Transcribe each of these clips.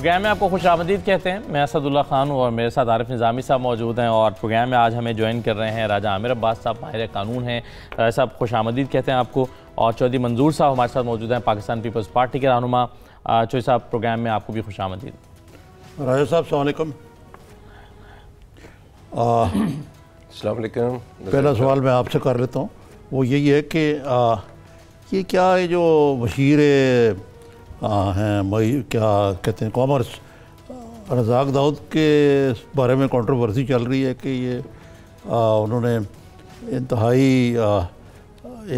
Programme में आपको खुशामदीद कहते हैं। मैं असदुल्ला खान हूँ और मेरे साथ आरिफ निज़ामी साहब मौजूद हैं और प्रोग्राम में आज हमें ज्वाइन कर रहे हैं राजा आमिर अब्बास साहब, माहिर कानून हैं। राजा साहब खुशामदीद कहते हैं आपको। और चौधरी मंजूर साहब हमारे साथ मौजूद हैं, पाकिस्तान पीपल्स पार्टी के रहनुमा। चौधरी साहब प्रोग्राम में आपको भी खुशामदीद। राजा साहब अस्सलाम वालेकुम। अस्सलाम वालेकुम। पहला सवाल मैं आपसे कर लेता हूँ, वो यही है कि ये क्या है जो वज़ीर हैं क्या कहते हैं कॉमर्स रज़ाक दाऊद के बारे में कंट्रोवर्सी चल रही है कि ये उन्होंने इंतहाई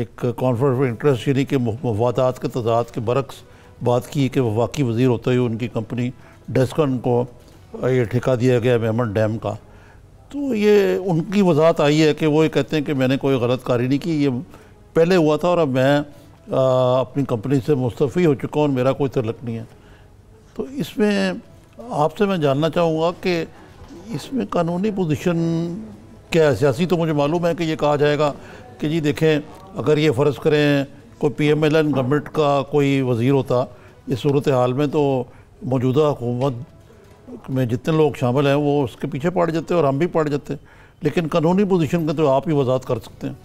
एक कॉन्फ्लिक्ट ऑफ इंटरेस्ट यानी कि मफादात के तज़ाद के बरक्स बात की कि वफाकी वज़ीर होते हुए उनकी कंपनी डेस्कन को ये ठेका दिया गया मेमन डैम का। तो ये उनकी वजाहत आई है कि वो ये कहते हैं कि मैंने कोई गलत कारी नहीं की, ये पहले हुआ था और अब मैं अपनी कंपनी से मुस्तफ़ी हो चुका हूँ और मेरा कोई तल्लुक़ नहीं है। तो इसमें आपसे मैं जानना चाहूँगा कि इसमें कानूनी पोजीशन क्या है। सियासी तो मुझे मालूम है कि ये कहा जाएगा कि जी देखें, अगर ये फ़र्ज़ करें कोई PMLN गवर्नमेंट का कोई वज़ीर होता इस सूरत हाल में तो मौजूदा हुकूमत में जितने लोग शामिल हैं वो उसके पीछे पड़ जाते और हम भी पड़ जाते। लेकिन कानूनी पोजीशन का तो आप ही वजाहत कर सकते हैं।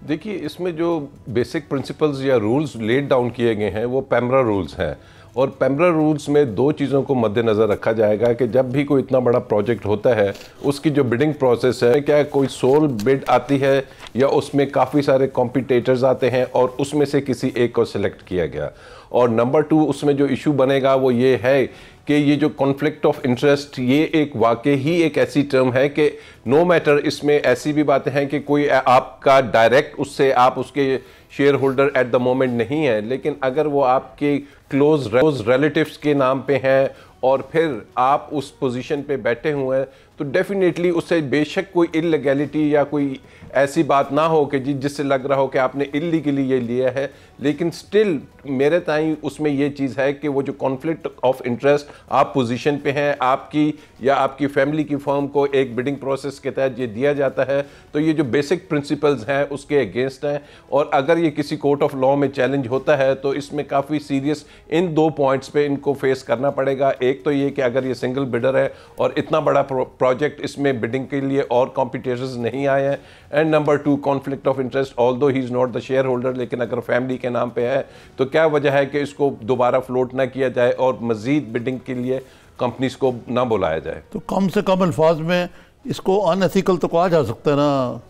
देखिए, इसमें जो बेसिक प्रिंसिपल्स या रूल्स लेड डाउन किए गए हैं वो पेमरा रूल्स हैं और पेमरा रूल्स में दो चीज़ों को मद्देनज़र रखा जाएगा कि जब भी कोई इतना बड़ा प्रोजेक्ट होता है उसकी जो बिडिंग प्रोसेस है, क्या कोई सोल बिड आती है या उसमें काफ़ी सारे कॉम्पिटिटर्स आते हैं और उसमें से किसी एक को सिलेक्ट किया गया। और नंबर 2 उसमें जो इशू बनेगा वो ये है कि ये जो कॉन्फ्लिक्ट ऑफ इंटरेस्ट ये एक वाकई ही एक ऐसी टर्म है कि नो मैटर, इसमें ऐसी भी बातें हैं कि कोई आपका डायरेक्ट उससे आप उसके share holder at the moment नहीं है, लेकिन अगर वो आपके क्लोज रिलेटिव्स के नाम पे हैं और फिर आप उस पोजीशन पे बैठे हुए हैं तो डेफिनेटली उससे बेशक कोई इलीगैलिटी या कोई ऐसी बात ना हो कि जी जिससे लग रहा हो कि आपने इलीगली ये लिया है, लेकिन स्टिल मेरे ताईं उसमें ये चीज़ है कि वो जो कॉन्फ्लिक्ट ऑफ इंटरेस्ट आप पोजीशन पे हैं, आपकी या आपकी फैमिली की फर्म को एक बिडिंग प्रोसेस के तहत ये दिया जाता है, तो ये जो बेसिक प्रिंसिपल्स हैं उसके अगेंस्ट हैं। और अगर ये किसी कोर्ट ऑफ लॉ में चैलेंज होता है तो इसमें काफ़ी सीरियस इन 2 पॉइंट्स पे इनको फेस करना पड़ेगा। एक तो ये कि अगर ये सिंगल बिडर है और इतना बड़ा प्रोजेक्ट इसमें बिडिंग के लिए और कॉम्पिटिटर्स नहीं आए हैं, and number 2 conflict of interest although he is not the share holder, लेकिन अगर फैमिली के नाम पे है तो क्या वजह है कि इसको दोबारा फ्लोट ना किया जाए और मजीद बिडिंग के लिए कंपनीज को ना बुलाया जाए। तो कम से कम अल्फाज में इसको अनएथिकल तो कहा जा सकता है ना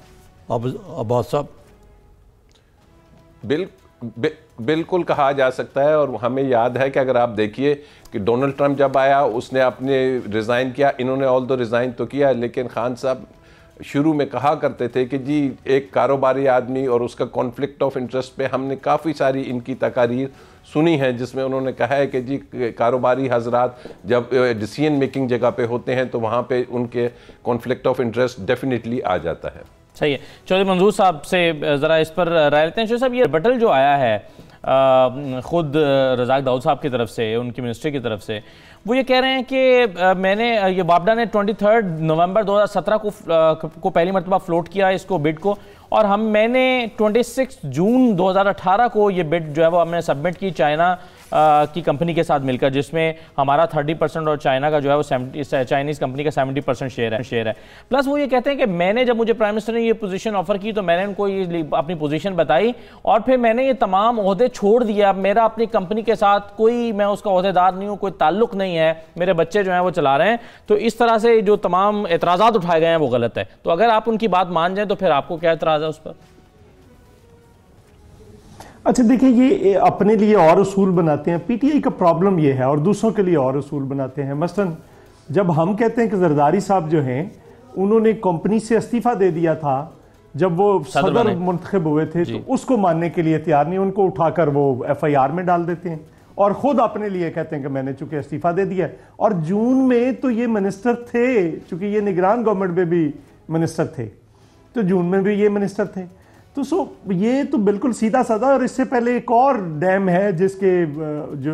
अब्बास साहब? बिल्कुल कहा जा सकता है। और हमें याद है कि अगर आप देखिए कि डोनाल्ड ट्रंप जब आया उसने अपने रिज़ाइन किया, इन्होंने ऑल दो रिज़ाइन तो किया, लेकिन खान साहब शुरू में कहा करते थे कि जी एक कारोबारी आदमी और उसका कॉन्फ्लिक्ट ऑफ इंटरेस्ट पे हमने काफ़ी सारी इनकी तकारीर सुनी है जिसमें उन्होंने कहा है कि जी कारोबारी हजरात जब डिसीजन मेकिंग जगह पे होते हैं तो वहाँ पे उनके कॉन्फ्लिक्ट ऑफ इंटरेस्ट डेफिनेटली आ जाता है। सही है। चौधरी मंजूर साहब से ज़रा इस पर राय लेते हैं। चौधरी साहब, ये बटल जो आया है ख़ुद रज़ाक दाऊद साहब की तरफ से, उनकी मिनिस्ट्री की तरफ से, वो ये कह रहे हैं कि मैंने ये वापडा ने 23 नवंबर 2017 को पहली मरतबा फ्लोट किया इसको बिड को, और मैंने 26 जून 2018 को ये बिड जो है वो हमने सबमिट की चाइना की कंपनी के साथ मिलकर, जिसमें हमारा 30% और चाइना का जो है वो चाइनीज़ कंपनी का 70% शेयर है। प्लस वो ये कहते हैं कि मैंने जब मुझे प्राइम मिनिस्टर ने ये पोजीशन ऑफर की तो मैंने उनको ये अपनी पोजीशन बताई और फिर मैंने ये तमाम ओहदे छोड़ दिया। मेरा अपनी कंपनी के साथ कोई, मैं उसका ओहदेदार नहीं हूँ, कोई ताल्लुक नहीं है, मेरे बच्चे जो हैं वो चला रहे हैं। तो इस तरह से जो तमाम एतराज़ात उठाए गए हैं वो गलत है। तो अगर आप उनकी बात मान जाएँ तो फिर आपको क्या एतराज़ है उस पर? अच्छा देखिए, ये अपने लिए और उसूल बनाते हैं। पीटीआई का प्रॉब्लम ये है और दूसरों के लिए और उसूल बनाते हैं। मसलन जब हम कहते हैं कि जरदारी साहब जो हैं उन्होंने कंपनी से इस्तीफा दे दिया था जब वो सदर मुंतखब हुए थे, तो उसको मानने के लिए तैयार नहीं, उनको उठाकर वो FIR में डाल देते हैं और खुद अपने लिए कहते हैं कि मैंने चूंकि इस्तीफा दे दिया। और जून में तो ये मिनिस्टर थे, चूंकि ये निगरान गवर्नमेंट में भी मिनिस्टर थे, तो जून में भी ये मिनिस्टर थे। तो ये तो बिल्कुल सीधा साधा। और इससे पहले एक और डैम है जिसके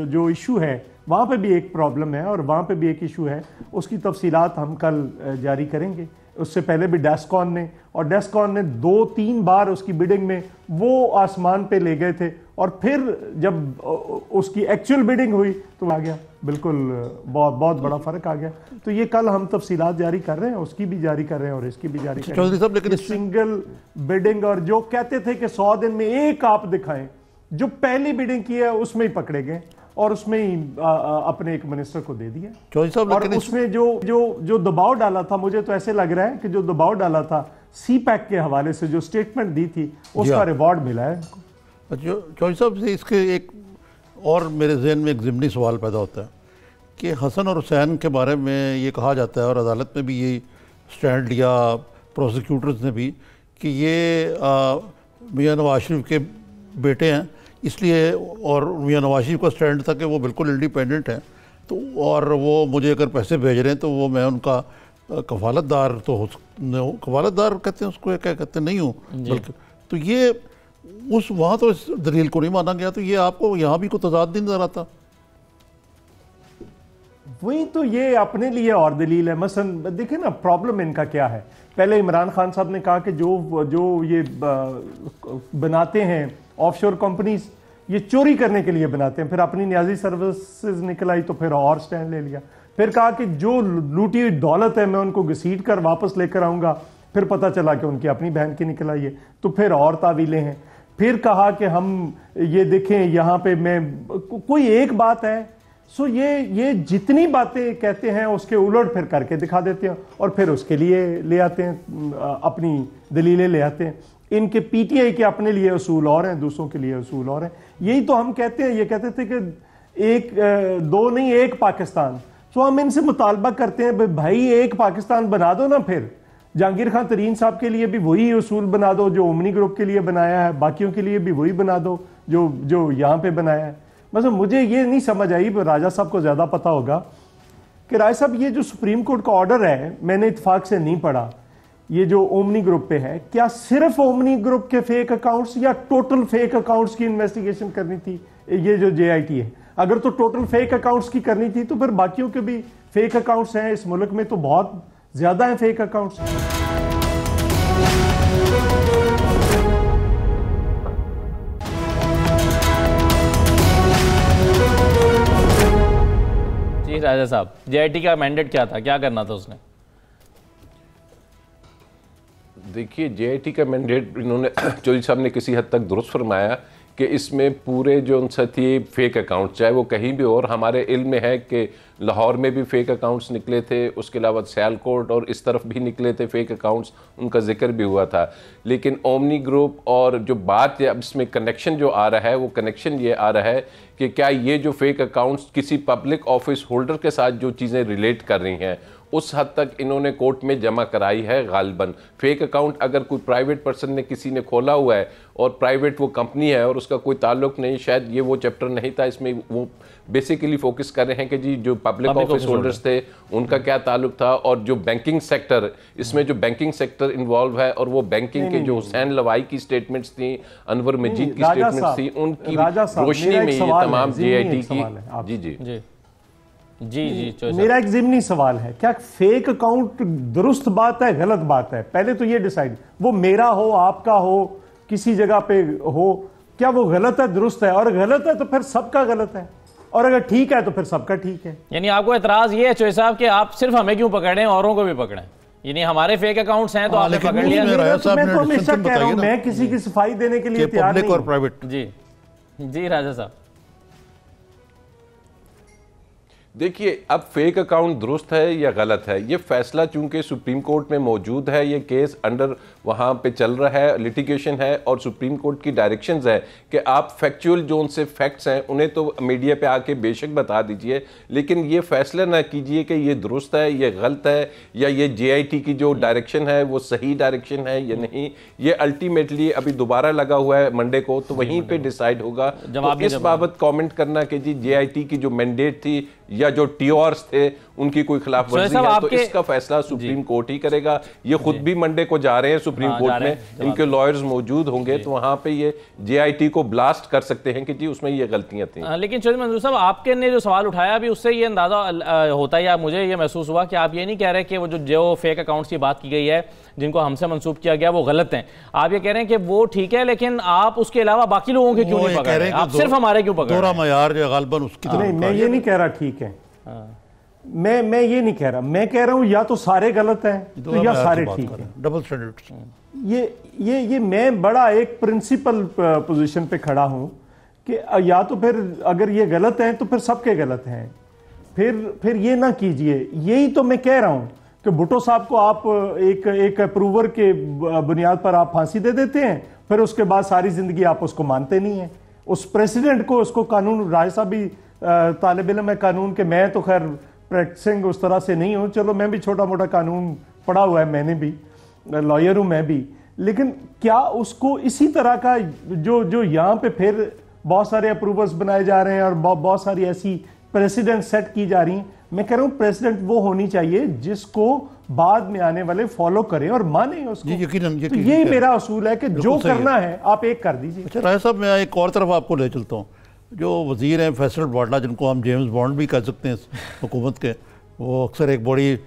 जो इशू है वहाँ पे भी एक प्रॉब्लम है और वहाँ पे भी एक इशू है, उसकी तफसीलात हम कल जारी करेंगे। उससे पहले भी डेस्कॉन ने, और डेस्कॉन ने 2-3 बार उसकी बिडिंग में वो आसमान पे ले गए थे, और फिर जब उसकी एक्चुअल बिडिंग हुई तो आ गया, बिल्कुल बहुत बड़ा फर्क आ गया। तो ये कल हम तफसीलात जारी कर रहे हैं, उसकी भी जारी कर रहे हैं और इसकी भी जारी कर रहे हैं। साहब लेकिन सिंगल बिडिंग, और जो कहते थे कि 100 दिन में एक आप दिखाएं, जो पहली बिडिंग की है उसमें ही पकड़े गए और उसमें ही अपने एक मिनिस्टर को दे दिया। चौधरी साहब और उसमें जो दबाव डाला था, मुझे तो ऐसे लग रहा है कि जो दबाव डाला था CPEC के हवाले से, जो स्टेटमेंट दी थी, उसका रिवॉर्ड मिला है। चौधरी साहब से इसके एक और मेरे जहन में एक ज़िमनी सवाल पैदा होता है कि हसन और हुसैन के बारे में ये कहा जाता है, और अदालत में भी ये स्टैंड लिया प्रोसिक्यूटर्स ने भी, कि ये मियां नवाज शरीफ के बेटे हैं, इसलिए, और मियां नवाज शरीफ का स्टैंड था कि वो बिल्कुल इंडिपेंडेंट हैं, तो और वो मुझे अगर पैसे भेज रहे हैं तो वो मैं उनका कफालतदार, तो कफालतदार कहते हैं उसको, क्या कहते हैं, नहीं हूँ बल्कि, तो ये उस वहाँ तो इस दलील को नहीं माना गया, तो ये आपको यहाँ भी कोई तजाद नहीं नजर आता? वही तो, ये अपने लिए और दलील है। मसलन देखिए ना, प्रॉब्लम इनका क्या है। पहले इमरान खान साहब ने कहा कि जो ये बनाते हैं ऑफशोर कंपनीज, ये चोरी करने के लिए बनाते हैं। फिर अपनी न्याजी सर्विसेज निकल आई तो फिर और स्टैंड ले लिया। फिर कहा कि जो लूटी हुई दौलत है मैं उनको घसीट कर वापस लेकर आऊंगा। फिर पता चला कि उनकी अपनी बहन की निकल आई है, तो फिर और तावीलें हैं। फिर कहा कि हम ये देखें यहाँ पे मैं कोई एक बात है, सो ये जितनी बातें कहते हैं उसके उलट फिर करके दिखा देते हैं और फिर उसके लिए ले आते हैं, अपनी दलीलें ले आते हैं। इनके PTI के अपने लिए उसूल और हैं, दूसरों के लिए उसूल और हैं। यही तो हम कहते हैं, ये कहते थे कि दो नहीं एक पाकिस्तान। तो हम इनसे मुतालबा करते हैं भाई एक पाकिस्तान बना दो ना। फिर जहांगीर खान तरीन साहब के लिए भी वही उसूल बना दो जो ओमनी ग्रुप के लिए बनाया है, बाकियों के लिए भी वही बना दो जो यहाँ पे बनाया है। मतलब मुझे ये नहीं समझ आई, राजा साहब को ज्यादा पता होगा कि राजा साहब ये जो सुप्रीम कोर्ट का ऑर्डर है, मैंने इत्तेफाक से नहीं पढ़ा, ये जो ओमनी ग्रुप पे है, क्या सिर्फ ओमनी ग्रुप के फेक अकाउंट्स या टोटल फेक अकाउंट्स की इन्वेस्टिगेशन करनी थी ये जो JIT है? अगर तो टोटल फेक अकाउंट्स की करनी थी तो फिर बाकियों के भी फेक अकाउंट्स हैं इस मुल्क में, तो बहुत ज्यादा है फेक अकाउंट्स। जी राजा साहब, JIT का मैंडेट क्या था, क्या करना था उसने? देखिए, JIT का मैंडेट इन्होंने चौधरी साहब ने किसी हद तक दुरुस्त फरमाया कि इसमें पूरे जो उनसे थी फेक अकाउंट, चाहे वो कहीं भी और, हमारे इल्म में है कि लाहौर में भी फेक अकाउंट्स निकले थे, उसके अलावा सियालकोट और इस तरफ भी निकले थे फेक अकाउंट्स, उनका जिक्र भी हुआ था। लेकिन ओमनी ग्रुप और जो बात है अब इसमें कनेक्शन जो आ रहा है, वो कनेक्शन ये आ रहा है कि क्या ये जो फेक अकाउंट्स किसी पब्लिक ऑफिस होल्डर के साथ जो चीज़ें रिलेट कर रही हैं उस हद तक इन्होंने कोर्ट में जमा कराई है गालिबन। फेक अकाउंट अगर कोई प्राइवेट पर्सन ने किसी ने खोला हुआ है और प्राइवेट वो कंपनी है और उसका कोई ताल्लुक नहीं, शायद ये वो चैप्टर नहीं था इसमें, वो बेसिकली फोकस कर रहे हैं कि जी जो पब्लिक ऑफिस होल्डर्स थे उनका क्या ताल्लुक था, और जो बैंकिंग सेक्टर, इसमें जो बैंकिंग सेक्टर इन्वॉल्व है और वो बैंकिंग के जो हुसैन लवाई की स्टेटमेंट्स थी, अनवर मजीद की स्टेटमेंट्स थी, उनकी रोशनी में ये तमाम JIT की। जी मेरा एक ज़िमनी सवाल है, क्या फेक अकाउंट दुरुस्त बात है, गलत बात है? पहले तो ये डिसाइड, वो मेरा हो, आपका हो, किसी जगह पे हो, क्या वो गलत है, दुरुस्त है? और गलत है तो फिर सबका गलत है, और अगर ठीक है तो फिर सबका ठीक है। यानी आपको एतराज ये है चौधरी साहब कि आप सिर्फ हमें क्यों पकड़े, औरों को भी पकड़े? यानी हमारे फेक अकाउंट्स हैं तो आपने पकड़ लिया। मैं तो हमेशा कह रहा हूं, मैं किसी की सफाई देने के लिए तैयार नहीं। और प्राइवेट। जी राजा साहब, देखिए, अब फेक अकाउंट दुरुस्त है या गलत है, ये फैसला चूंकि सुप्रीम कोर्ट में मौजूद है, ये केस अंडर वहाँ पे चल रहा है, लिटिगेशन है, और सुप्रीम कोर्ट की डायरेक्शंस है कि आप फैक्चुअल जो उनसे फैक्ट्स हैं उन्हें तो मीडिया पे आके बेशक बता दीजिए, लेकिन ये फैसला ना कीजिए कि ये दुरुस्त है, ये गलत है, या ये JIT की जो डायरेक्शन है वो सही डायरेक्शन है या नहीं। ये अल्टीमेटली अभी दोबारा लगा हुआ है मंडे को, तो वहीं पर डिसाइड होगा। तो इस बाबत कॉमेंट करना कि जी JIT की जो मैंडेट थी या जो टीओआर्स थे उनकी कोई खिलाफ वर्जी है, तो इसका फैसला सुप्रीम कोर्ट ही करेगा। ये खुद भी मंडे को जा रहे हैं सुप्रीम कोर्ट में, इनके लॉयर्स मौजूद होंगे, तो वहां पे ये जेआईटी को ब्लास्ट कर सकते हैं कि जी उसमें ये गलतियां थी। लेकिन चौधरी मंजूर साहब, आपके ने जो सवाल उठाया अभी, उससे ये अंदाजा होता है या मुझे ये महसूस हुआ कि आप ये नहीं कह रहे कि वो जो फेक अकाउंट्स की बात की गई है जिनको हमसे मंसूब किया गया वो गलत हैं, आप ये कह रहे हैं कि वो ठीक है, लेकिन आप उसके अलावा बाकी लोगों के क्यों नहीं पकड़ रहे हैं, आप सिर्फ हमारे क्यों पकड़ रहे हैं? मयार जो गालबन उसकी नहीं, मैं ये नहीं कह रहा ठीक है, मैं ये नहीं कह रहा, मैं कह रहा हूं या तो सारे गलत हैं तो या सारे ठीक हैं, डबल स्टैंडर्ड। ये मैं बड़ा एक प्रिंसिपल पोजीशन पे खड़ा हूं कि या तो फिर अगर ये गलत हैं तो फिर सबके गलत हैं, फिर ये ना कीजिए। यही तो मैं कह रहा हूं कि भुट्टो साहब को आप एक अप्रूवर के बुनियाद पर आप फांसी दे देते हैं, फिर उसके बाद सारी जिंदगी आप उसको मानते नहीं हैं। उस प्रेसिडेंट को, उसको कानून, राय साहब भी तालिब इल्म है कानून के, मैं तो खैर प्रैक्टिसिंग उस तरह से नहीं हूं, चलो मैं भी छोटा मोटा कानून पढ़ा हुआ है, मैंने भी, लॉयर हूं मैं भी, लेकिन क्या उसको इसी तरह का जो यहाँ पे फिर बहुत सारे अप्रूवर्स बनाए जा रहे हैं और बहुत सारी ऐसी प्रेसिडेंट सेट की जा रही हैं। मैं कह रहा हूं प्रेसिडेंट वो होनी चाहिए जिसको बाद में आने वाले फॉलो करें और माने उसको। यकीनन, तो यही मेरा उसूल है कि जो करना है आप एक कर दीजिए। अच्छा राय साहब, मैं एक और तरफ आपको ले चलता हूँ। जो वजीर हैं फैसल बाडला, जिनको हम जेम्स बॉन्ड भी कह सकते हैं हुकूमत के, वो अक्सर एक बड़ी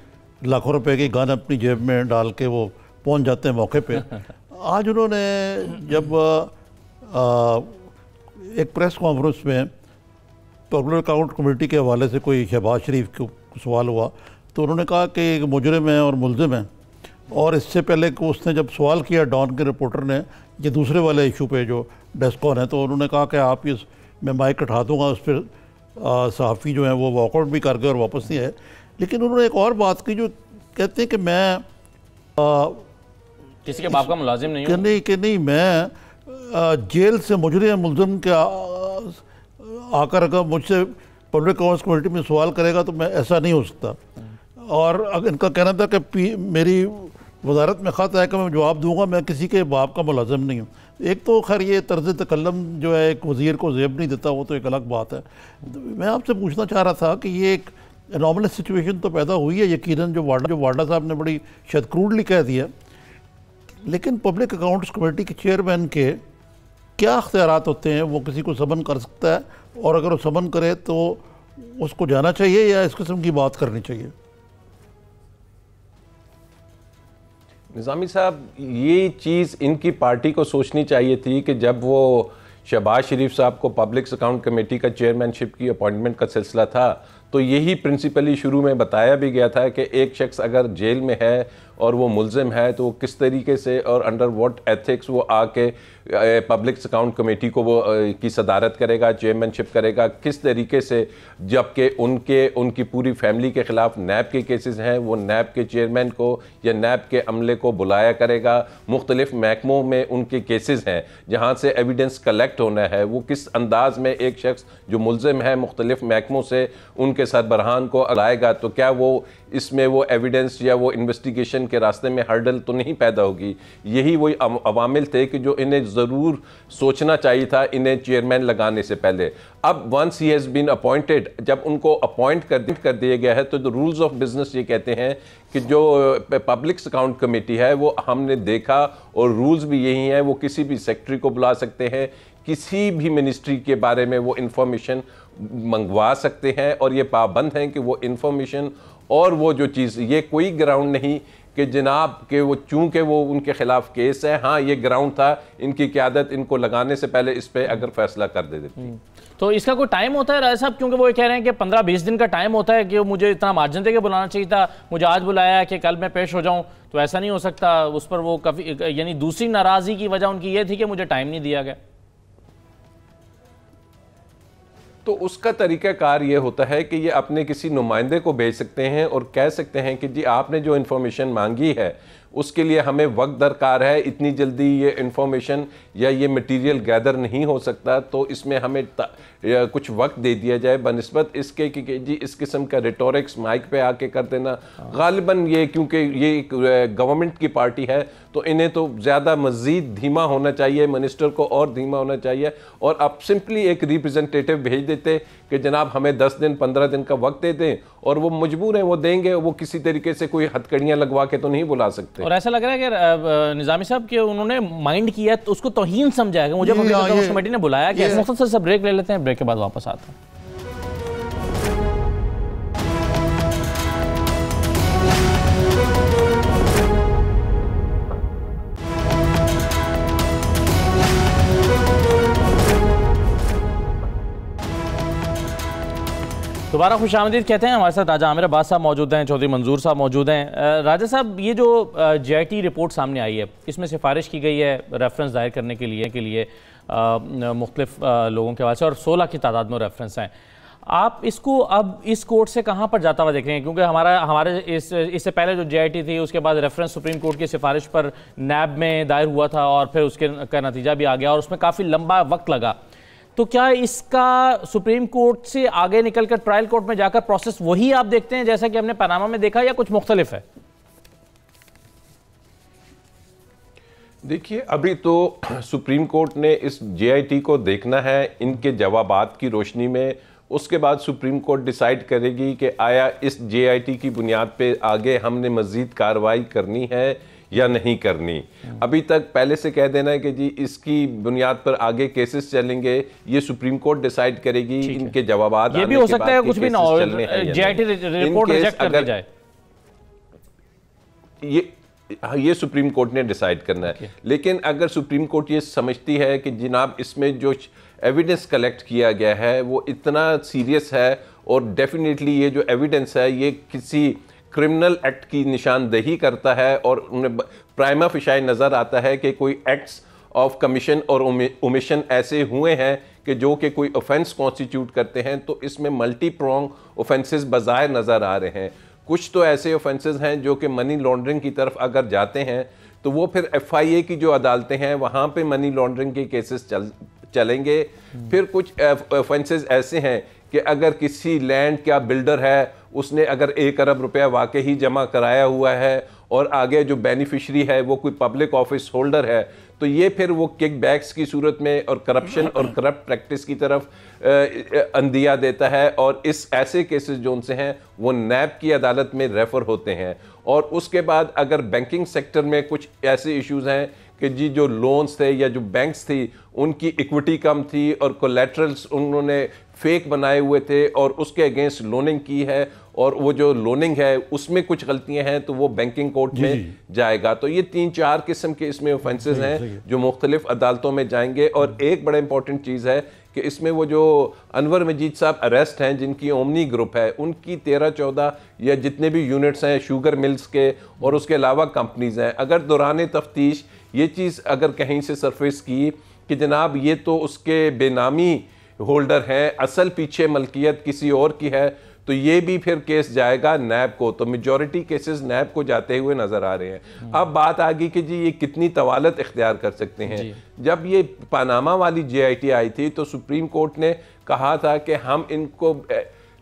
लाखों रुपए की गन अपनी जेब में डाल के वो पहुंच जाते हैं मौके पे। आज उन्होंने जब एक प्रेस कॉन्फ्रेंस में पब्लिक अकाउंट कमेटी के हवाले से कोई शहबाज शरीफ को सवाल हुआ, तो उन्होंने कहा कि एक मुजरिम है और मुलजिम है, और इससे पहले कि उसने जब सवाल किया डॉन के रिपोर्टर ने ये दूसरे वाले इशू पे जो डेस्कॉन है, तो उन्होंने कहा कि आप इस मैं माइक उठा दूंगा। उस पर सहाफ़ी जो हैं वो वॉकआउट भी कर गए और वापस नहीं आए। लेकिन उन्होंने एक और बात की, जो कहते हैं कि मैं किसी के बाप का मुलाजिम नहीं हूं, कि नहीं मैं जेल से मुलजिम के आकर अगर मुझसे पब्लिक अकाउंट्स कमेटी में सवाल करेगा तो मैं ऐसा नहीं हो सकता। और अगर इनका कहना था कि मेरी वजारत में ख़त है कि मैं जवाब दूंगा, मैं किसी के बाप का मुलाजिम नहीं हूँ। एक तो खैर ये तर्ज तकल्लम जो है एक वज़ीर को ज़ेब नहीं देता, वो तो एक अलग बात है। तो मैं आपसे पूछना चाह रहा था कि ये एक एनॉमलस सिचुएशन तो पैदा हुई है यकीनन, जो वाडा साहब ने बड़ी शायद क्रूडली कह दिया, लेकिन पब्लिक अकाउंट्स कमेटी के चेयरमैन के क्या अख्तियारात होते हैं? वो किसी को समन कर सकता है, और अगर वो समन करे तो उसको जाना चाहिए या इस किस्म की बात करनी चाहिए? निज़ामी साहब, ये चीज़ इनकी पार्टी को सोचनी चाहिए थी कि जब वो शहबाज शरीफ साहब को पब्लिक अकाउंट कमेटी का चेयरमैनशिप की अपॉइंटमेंट का सिलसिला था, तो यही प्रिंसिपली शुरू में बताया भी गया था कि एक शख्स अगर जेल में है और वो मुलजिम है तो वो किस तरीके से और अंडर व्हाट एथिक्स वो आके पब्लिक अकाउंट कमेटी को वो की सदारत करेगा, चेयरमैनशिप करेगा, किस तरीके से, जबकि उनकी पूरी फैमिली के ख़िलाफ़ नैब के केसेस हैं, वो नैब के चेयरमैन को या नैब के अमले को बुलाया करेगा। मुख्तलिफ महकमों में उनके केसेस हैं जहाँ से एविडेंस कलेक्ट होना है, वो किस अंदाज में एक शख्स जो मुलजिम है मुख्तलिफ महकमों से उनके सरबराहान को लाएगा, तो क्या वो इसमें वो एविडेंस या वो इन्वेस्टिगेशन के रास्ते में हर्डल तो नहीं पैदा होगी? यही वही अवामिल थे कि जो इन्हें ज़रूर सोचना चाहिए था इन्हें चेयरमैन लगाने से पहले। अब once he has been appointed, जब उनको अपॉइंट कर दिया गया है, तो द रूल्स ऑफ बिजनेस ये कहते हैं कि जो पब्लिक अकाउंट कमेटी है वो हमने देखा और रूल्स भी यही हैं, वो किसी भी सेक्रेटरी को बुला सकते हैं, किसी भी मिनिस्ट्री के बारे में वो इंफॉर्मेशन मंगवा सकते हैं, और ये पाबंद हैं कि वो इंफॉर्मेशन और वो जो चीज़, ये कोई ग्राउंड नहीं कि जनाब के वो चूंकि वो उनके खिलाफ केस है, हाँ ये ग्राउंड था, इनकी क़यादत इनको लगाने से पहले इस पर अगर फैसला कर देती। तो इसका कोई टाइम होता है राय साहब? क्योंकि वो ये कह रहे हैं कि 15-20 दिन का टाइम होता है कि मुझे इतना मार्जिन दे के बुलाना चाहिए था, मुझे आज बुलाया है कि कल मैं पेश हो जाऊं, तो ऐसा नहीं हो सकता। उस पर वो काफ़ी, यानी दूसरी नाराज़गी की वजह उनकी ये थी कि मुझे टाइम नहीं दिया गया। तो उसका तरीक़ाकार ये होता है कि ये अपने किसी नुमाइंदे को भेज सकते हैं और कह सकते हैं कि जी आपने जो इन्फॉर्मेशन मांगी है उसके लिए हमें वक्त दरकार है, इतनी जल्दी ये इंफॉर्मेशन या ये मटेरियल गैदर नहीं हो सकता, तो इसमें हमें कुछ वक्त दे दिया जाए बनिस्बत इसके कि जी इस किस्म का रिटोरिक्स माइक पे आके कर देना। गालिबन ये क्योंकि ये एक गवर्नमेंट की पार्टी है तो इन्हें तो ज़्यादा मज़ीद धीमा होना चाहिए, मिनिस्टर को और धीमा होना चाहिए, और आप सिंपली एक रिप्रेजेंटेटिव भेज देते कि जनाब हमें 10 दिन 15 दिन का वक्त दे दें, और वो मजबूर हैं, वो देंगे, वो किसी तरीके से कोई हथकड़ियाँ लगवा के तो नहीं बुला सकते। और ऐसा लग रहा है कि निजामी साहब के उन्होंने माइंड किया तो उसको तौहीन समझाएगा। मुझे पब्लिक अकाउंट्स कमेटी ने बुलाया कि मुख्तसर सा ब्रेक ले लेते हैं, ब्रेक के बाद वापस आते हैं। दोबारा खुशामदीद कहते हैं। हमारे साथ राजा आमिर अब्बास साहब मौजूद हैं, चौधरी मंजूर साहब मौजूद हैं। राजा साहब, ये जो JIT रिपोर्ट सामने आई है, इसमें सिफारिश की गई है रेफरेंस दायर करने के लिए मुख्तलिफ लोगों के वास्ते, और 16 की तादाद में रेफरेंस हैं। आप इसको अब इस कोर्ट से कहाँ पर जाता हुआ देख रहे हैं? क्योंकि हमारे इससे पहले जो JIT थी उसके बाद रेफरेंस सुप्रीम कोर्ट की सिफारिश पर NAB में दायर हुआ था, और फिर उसके का नतीजा भी आ गया, और उसमें काफ़ी लंबा वक्त लगा। तो क्या इसका सुप्रीम कोर्ट से आगे निकलकर ट्रायल कोर्ट में जाकर प्रोसेस वही आप देखते हैं जैसा कि हमने पनामा में देखा, या कुछ मुख्तलिफ है? देखिए, अभी तो सुप्रीम कोर्ट ने इस JIT को देखना है इनके जवाबात की रोशनी में। उसके बाद सुप्रीम कोर्ट डिसाइड करेगी कि आया इस JIT की बुनियाद पे आगे हमने मज़ीद कार्रवाई करनी है या नहीं करनी। अभी तक पहले से कह देना है कि जी इसकी बुनियाद पर आगे केसेस चलेंगे, ये सुप्रीम कोर्ट डिसाइड करेगी। इनके जवाब ये भी हो सकता है कुछ भी ना हो, JIT रिपोर्ट रिजेक्ट कर दी जाए, ये सुप्रीम कोर्ट ने डिसाइड करना है। लेकिन अगर सुप्रीम कोर्ट ये समझती है कि जनाब इसमें जो एविडेंस कलेक्ट किया गया है वो इतना सीरियस है, और डेफिनेटली ये जो एविडेंस है ये किसी क्रिमिनल एक्ट की निशानदेही करता है, और उन्हें प्राइमा फिशाई नज़र आता है कि कोई एक्ट्स ऑफ कमीशन और ओमिशन ऐसे हुए हैं कि जो कि कोई ऑफेंस कॉन्स्टिट्यूट करते हैं, तो इसमें मल्टी प्रोंग ऑफेंसेस बज़ाहिर नज़र आ रहे हैं। कुछ तो ऐसे ऑफेंसेस हैं जो कि मनी लॉन्ड्रिंग की तरफ अगर जाते हैं तो वो फिर FIA की जो अदालतें हैं वहाँ पे मनी लॉन्ड्रिंग के केसेस चलेंगे। फिर कुछ ऑफेंसेस ऐसे हैं कि अगर किसी लैंड का बिल्डर है, उसने अगर 1 अरब रुपया वाकई ही जमा कराया हुआ है, और आगे जो बेनिफिशरी है वो कोई पब्लिक ऑफिस होल्डर है, तो ये फिर वो किकबैक्स की सूरत में और करप्शन और करप्ट प्रैक्टिस की तरफ अंदिया देता है, और इस ऐसे केसेस जो उनसे हैं वो NAB की अदालत में रेफर होते हैं। और उसके बाद अगर बैंकिंग सेक्टर में कुछ ऐसे इश्यूज हैं कि जी जो लोन्स थे या जो बैंक्स थी उनकी इक्विटी कम थी और कोलैटरल्स उन्होंने फेक बनाए हुए थे और उसके अगेंस्ट लोनिंग की है, और वो जो लोनिंग है उसमें कुछ गलतियां हैं तो वो बैंकिंग कोर्ट में जाएगा। तो ये 3-4 किस्म के इसमें ऑफेंसेस हैं जो मुख्तलिफ अदालतों में जाएंगे। और एक बड़ा इंपॉर्टेंट चीज़ है कि इसमें वो जो अनवर मजीद साहब अरेस्ट हैं, जिनकी ओमनी ग्रुप है, उनकी 13-14 या जितने भी यूनिट्स हैं शुगर मिल्स के और उसके अलावा कंपनीज हैं, अगर दौरान तफ्तीश ये चीज़ अगर कहीं से सरफेस की कि जनाब ये तो उसके बेनामी होल्डर हैं, असल पीछे मलकियत किसी और की है, तो ये भी फिर केस जाएगा NAB को। तो मेजॉरिटी केसेस NAB को जाते हुए नजर आ रहे हैं। अब बात आ गई कि जी ये कितनी तवालत इख्तियार कर सकते हैं। जब ये पनामा वाली JIT आई थी तो सुप्रीम कोर्ट ने कहा था कि हम इनको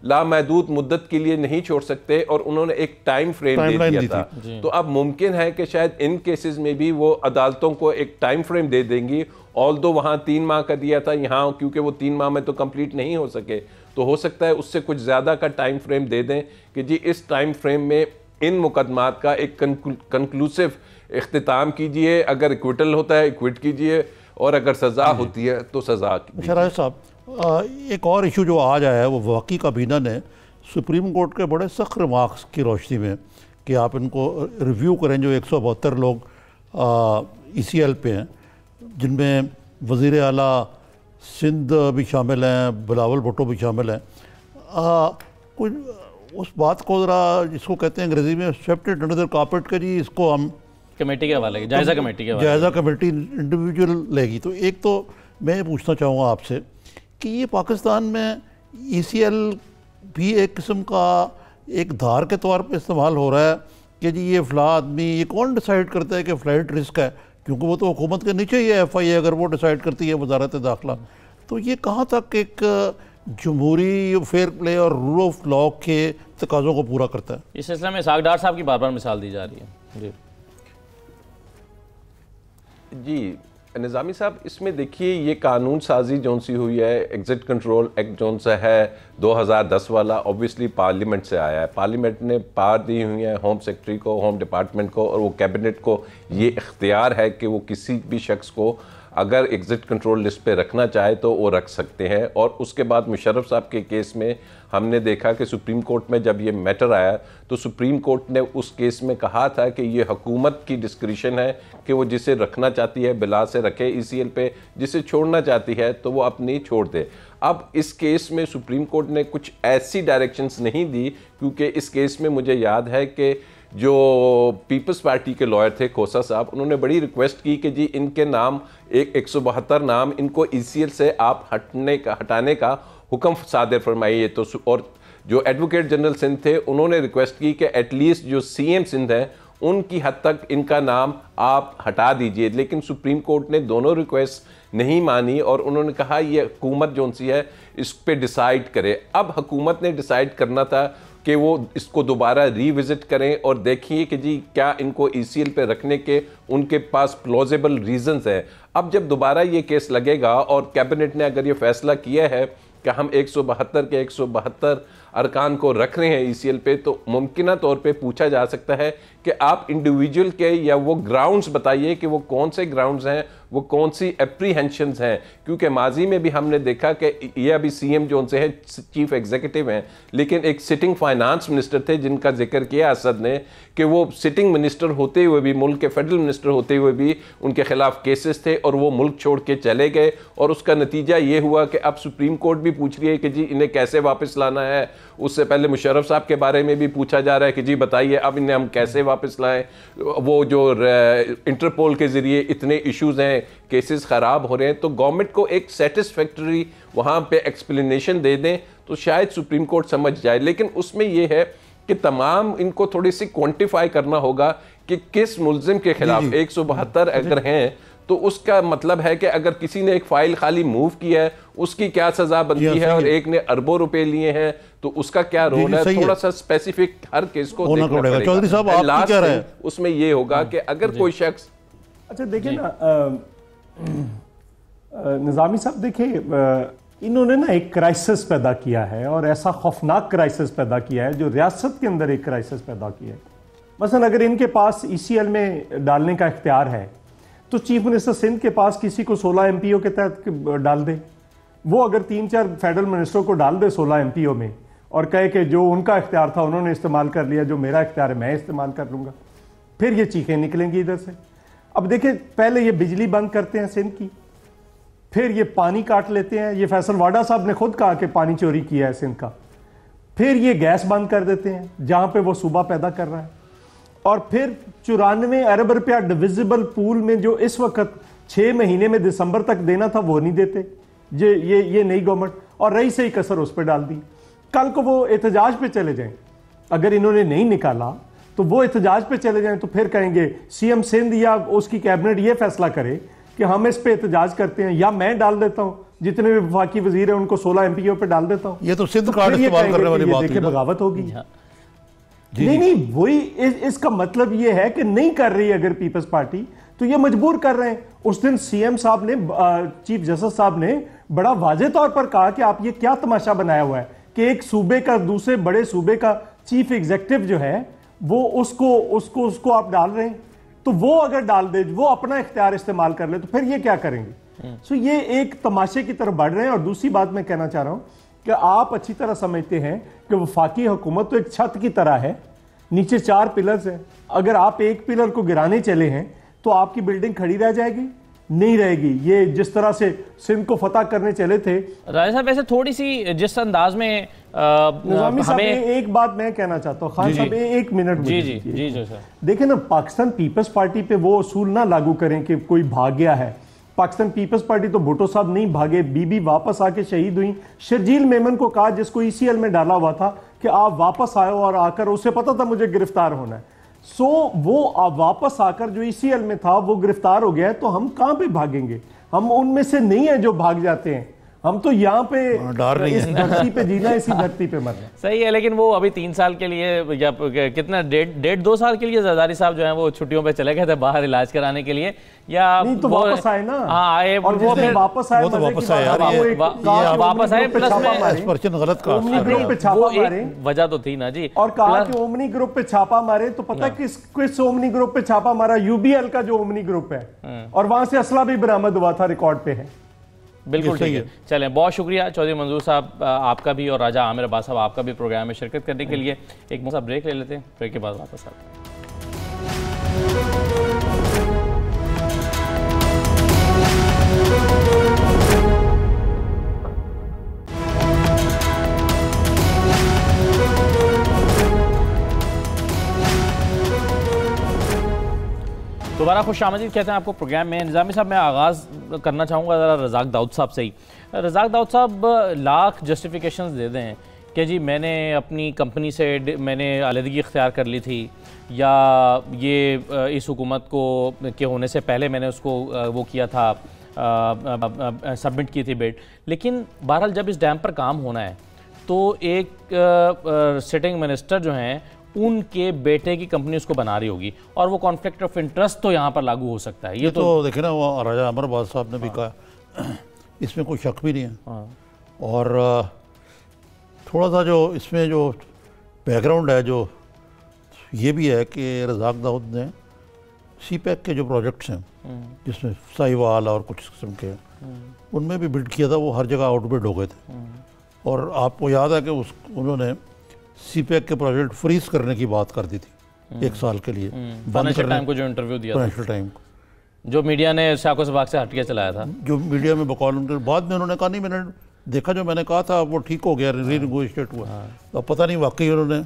लामहदूद मुद्दत के लिए नहीं छोड़ सकते, और उन्होंने एक टाइम फ्रेम दे दिया था। तो अब मुमकिन है कि शायद इन केसेस में भी वो अदालतों को एक टाइम फ्रेम दे देंगी। ऑल्दो वहाँ 3 माह का दिया था, यहाँ क्योंकि वो 3 माह में तो कंप्लीट नहीं हो सके, तो हो सकता है उससे कुछ ज़्यादा का टाइम फ्रेम दे दें कि जी इस टाइम फ्रेम में इन मुकदमात का एक कंक्लूसिव इख्तिताम कीजिए, अगर इक्विटल होता है इक्विट कीजिए, और अगर सज़ा होती है तो सज़ा कीजिए। राजा साहब, एक और इशू जो आज आया है वो वकी काबीना ने सुप्रीम कोर्ट के बड़े सख्त रिमार्क्स की रोशनी में कि आप इनको रिव्यू करें, जो 172 लोग ECL पे हैं, जिनमें वज़ीर आला सिंध भी शामिल हैं, बिलावल भुट्टो भी शामिल हैं। कुछ उस बात को ज़रा, जिसको कहते हैं अंग्रेज़ी में स्वेप्टेड अंडर द कारपेट के, जी इसको हम कमेटी के हवाले, जायज़ा कमेटी के जायज़ा कमेटी इंडिविजुअल लेगी। तो एक तो मैं ये पूछना चाहूँगा आपसे कि ये पाकिस्तान में ECL भी एक किस्म का एक धार के तौर पे इस्तेमाल हो रहा है कि जी ये फ़ला आदमी, ये कौन डिसाइड करता है कि फ़्लाइट रिस्क है, क्योंकि वो तो हुकूमत के नीचे ही है, FIA अगर वो डिसाइड करती है वजारत दाखिला। तो ये कहाँ तक एक जमहूरी फेयर प्ले और रूल ऑफ लॉ के तकाज़ों को पूरा करता है? इस सिलसिले में इसहाक डार साहब की बार बार मिसाल दी जा रही है। जी निज़ामी साहब, इसमें देखिए ये कानून साजी जौन सी हुई है, एग्जिट कंट्रोल एक्ट जौन सा है 2010 वाला, ऑब्वियसली पार्लियामेंट से आया है। पार्लियामेंट ने पावर दी हुई है होम सेक्रेटरी को, होम डिपार्टमेंट को, और वो कैबिनेट को ये इख्तियार है कि वो किसी भी शख्स को अगर एग्जिट कंट्रोल लिस्ट पे रखना चाहे तो वो रख सकते हैं। और उसके बाद मुशर्रफ साहब के केस में हमने देखा कि सुप्रीम कोर्ट में जब ये मैटर आया तो सुप्रीम कोर्ट ने उस केस में कहा था कि ये हुकूमत की डिस्क्रिशन है कि वो जिसे रखना चाहती है बिला से रखे ECL पे, जिसे छोड़ना चाहती है तो वो अपनी छोड़ दे। अब इस केस में सुप्रीम कोर्ट ने कुछ ऐसी डायरेक्शंस नहीं दी, क्योंकि इस केस में मुझे याद है कि जो पीपल्स पार्टी के लॉयर थे खोसा साहब, उन्होंने बड़ी रिक्वेस्ट की कि जी इनके नाम 172 नाम इनको ECL से आप हटाने का हुक्म सादर फरमाइए। तो और जो एडवोकेट जनरल सिंध थे उन्होंने रिक्वेस्ट की कि एटलीस्ट जो CM सिंध हैं उनकी हद तक इनका नाम आप हटा दीजिए, लेकिन सुप्रीम कोर्ट ने दोनों रिक्वेस्ट नहीं मानी और उन्होंने कहा ये हुकूमत जो सी है इस पे डिसाइड करे। अब हुकूमत ने डिसाइड करना था कि वो इसको दोबारा रिविजिट करें और देखिए कि जी क्या इनको ECL पे रखने के उनके पास प्लॉजिबल रीजंस हैं। अब जब दोबारा ये केस लगेगा और कैबिनेट ने अगर ये फैसला किया है कि हम 172 के 172 अरकान को रख रहे हैं ECL पे, तो मुमकिन तौर पे पूछा जा सकता है कि आप इंडिविजुअल के या वो ग्राउंड्स बताइए कि वो कौन से ग्राउंड्स हैं, वो कौन सी एप्रीहेंशंस हैं। क्योंकि माजी में भी हमने देखा कि ये अभी CM जो उनसे हैं चीफ एग्जीक्यूटिव हैं, लेकिन एक सिटिंग फाइनेंस मिनिस्टर थे जिनका जिक्र किया असद ने कि वो सिटिंग मिनिस्टर होते हुए भी, मुल्क के फेडरल मिनिस्टर होते हुए भी उनके खिलाफ केसेस थे और वो मुल्क छोड़ के चले गए। और उसका नतीजा ये हुआ कि अब सुप्रीम कोर्ट भी पूछ रही है कि जी इन्हें कैसे वापस लाना है। उससे पहले मुशर्रफ साहब के बारे में भी पूछा जा रहा है कि जी बताइए अब इन्हें हम कैसे वापस लाएं। वो जो इंटरपोल के ज़रिए इतने इश्यूज़ हैं, केसेस ख़राब हो रहे हैं, तो गवर्नमेंट को एक सेटिस्फैक्टरी वहाँ पे एक्सप्लेनेशन दे दें तो शायद सुप्रीम कोर्ट समझ जाए। लेकिन उसमें ये है कि तमाम इनको थोड़ी सी क्वांटिफाई करना होगा कि किस मुल्जिम के खिलाफ 172 अगर हैं तो उसका मतलब है कि अगर किसी ने एक फाइल खाली मूव किया है उसकी क्या सजा बनती है, और एक ने अरबों रुपए लिए हैं तो उसका क्या रोल है। थोड़ा सा स्पेसिफिक हर केस को देखना पड़ेगा। चौधरी साहब आप क्या कह रहे हैं? उसमें ये होगा कि अगर कोई शख्स, अच्छा देखिए ना निज़ामी साहब, देखिए इन्होंने ना एक क्राइसिस पैदा किया है और ऐसा खौफनाक क्राइसिस पैदा किया है जो रियासत के अंदर एक क्राइसिस पैदा किया है। मसलन अगर इनके पास ECL में डालने का इख्तियार है तो चीफ मिनिस्टर सिंध के पास किसी को 16 MPO के तहत डाल दे। वो अगर 3-4 फेडरल मिनिस्टरों को डाल दे 16 MPO में और कहे कि जो उनका इख्तियार था उन्होंने इस्तेमाल कर लिया, जो मेरा इख्तियार है मैं इस्तेमाल कर लूँगा, फिर ये चीखें निकलेंगी इधर से। अब देखिए पहले ये बिजली बंद करते हैं सिंध की, फिर ये पानी काट लेते हैं। ये फैसल वाडा साहब ने खुद कहा कि पानी चोरी किया है सिंध का। फिर ये गैस बंद कर देते हैं जहाँ पर वो सूबा पैदा कर रहा है, और फिर 94 अरब रुपया डिविजिबल पूल में जो इस वक्त 6 महीने में दिसंबर तक देना था वो नहीं देते ये नई गवर्नमेंट, और रही सही कसर उस पर डाल दी। कल को वो एहतजाज पे चले जाएं, अगर इन्होंने नहीं निकाला तो वो एहतजाज पे चले जाएं तो फिर कहेंगे CM सिंध या उसकी कैबिनेट ये फैसला करे कि हम इस पे एहतजाज करते हैं या मैं डाल देता हूं, जितने भी वफाकी वजीर हैं उनको 16 MPO पे डाल देता हूं। ये तो सिंध कार्ड इस्तेमाल करने वाली बात है, बगावत होगी। नहीं वही इसका मतलब ये है कि नहीं कर रही अगर पीपल्स पार्टी तो ये मजबूर कर रहे हैं। उस दिन CM साहब ने, चीफ जस्टिस साहब ने बड़ा वाजे तौर पर कहा कि आप ये क्या तमाशा बनाया हुआ है कि एक सूबे का दूसरे बड़े सूबे का चीफ एग्जीक्यूटिव जो है वो उसको आप डाल रहे हैं, तो वो अगर डाल दे, वो अपना इख्तियार इस्तेमाल कर ले तो फिर ये क्या करेंगे। सो ये एक तमाशे की तरफ बढ़ रहे हैं। और दूसरी बात मैं कहना चाह रहा हूं कि आप अच्छी तरह समझते हैं कि वफाकी हुकूमत तो एक छत की तरह है, नीचे 4 पिलर्स हैं। अगर आप एक पिलर को गिराने चले हैं तो आपकी बिल्डिंग खड़ी रह जाएगी, नहीं रहेगी। ये जिस तरह से सिंध को फतह करने चले थे राजा साहब, ऐसे थोड़ी सी जिस अंदाज में निज़ामी साहब एक बात मैं कहना चाहता हूँ, खान साहब 1 मिनट। जी सर, देखें ना, पाकिस्तान पीपल्स पार्टी पे वो असूल ना लागू करें कि कोई भाग गया है। पाकिस्तान पीपल्स पार्टी तो भुट्टो साहब नहीं भागे, बीबी वापस आके शहीद हुई। शर्जील मेमन को कहा, जिसको ECL में डाला हुआ था, कि आप वापस आए और आकर, उसे पता था मुझे गिरफ्तार होना है। सो वो वापस आकर जो ECL में था वो गिरफ्तार हो गया है, तो हम कहां पे भागेंगे? हम उनमें से नहीं है जो भाग जाते हैं। हम तो यहाँ पे इस धरती पे जीना, इसी धरती पे मरना। सही है, लेकिन वो अभी 3 साल के लिए या कितना 1.5-2 साल के लिए जरदारी साहब जो है वो छुट्टियों पे चले गए थे बाहर इलाज कराने के लिए, या नहीं तो वापस आए ना। हाँ आए, और वो फिर वापस आए, वो तो वापस आए यार, वापस आए, प्लस में गलत ग्रुप पे छापा मारे, वजह तो थी ना जी, और कहा कि ओमनी ग्रुप पे छापा मारे। तो पता किस ओमनी ग्रुप पे छापा मारा? UBL का जो ओमनी ग्रुप है, और वहां से असला भी बरामद हुआ था, रिकॉर्ड पे है। बिल्कुल ठीक है। चलें, बहुत शुक्रिया चौधरी मंजूर साहब आपका भी, और राजा आमिर अब्बास साहब आपका भी प्रोग्राम में शिरकत करने के लिए। एक मोटा ब्रेक ले लेते हैं, ब्रेक के बाद वापस आते हैं। दोबारा खुश आमदीद कहते हैं आपको प्रोग्राम में। निज़ामी साहब, मैं आगाज़ करना चाहूँगा ज़रा रज़ाक दाऊद साहब से ही। रज़ाक दाऊद साहब लाख जस्टिफिकेशंस दे दें कि जी मैंने अपनी कंपनी से मैंने अलहदगी इख्तियार कर ली थी, या ये इस हुकूमत को के होने से पहले मैंने उसको वो किया था, सबमिट की थी बिड। लेकिन बहरहाल जब इस डैम पर काम होना है तो एक सिटिंग मिनिस्टर जो हैं उनके बेटे की कंपनी उसको बना रही होगी, और वो कॉन्फ्लिक्ट ऑफ इंटरेस्ट तो यहाँ पर लागू हो सकता है। ये तो देखे ना, वो राजा अमर अब्बास साहब ने भी कहा, इसमें कोई शक भी नहीं है। और थोड़ा सा जो इसमें जो बैकग्राउंड है, जो ये भी है कि रज़ाक दाऊद ने CPEC के जो प्रोजेक्ट्स हैं, जिसमें साहिवाल और कुछ किस्म के, उनमें भी बिड किया था, वो हर जगह आउटबिड हो गए थे। और आपको याद है कि उन्होंने CPEC के प्रोजेक्ट फ्रीज करने की बात कर दी थी 1 साल के लिए, फाइनेंशियल टाइम को जो इंटरव्यू दिया था, फाइनेंशियल टाइम जो मीडिया ने शाको सबाक से हटके चलाया था, जो मीडिया में बकौल उनके बाद में उन्होंने कहा नहीं, मैंने देखा जो मैंने कहा था वो ठीक हो गया, रीनेगोशिएट हुआ। तो पता नहीं वाकई उन्होंने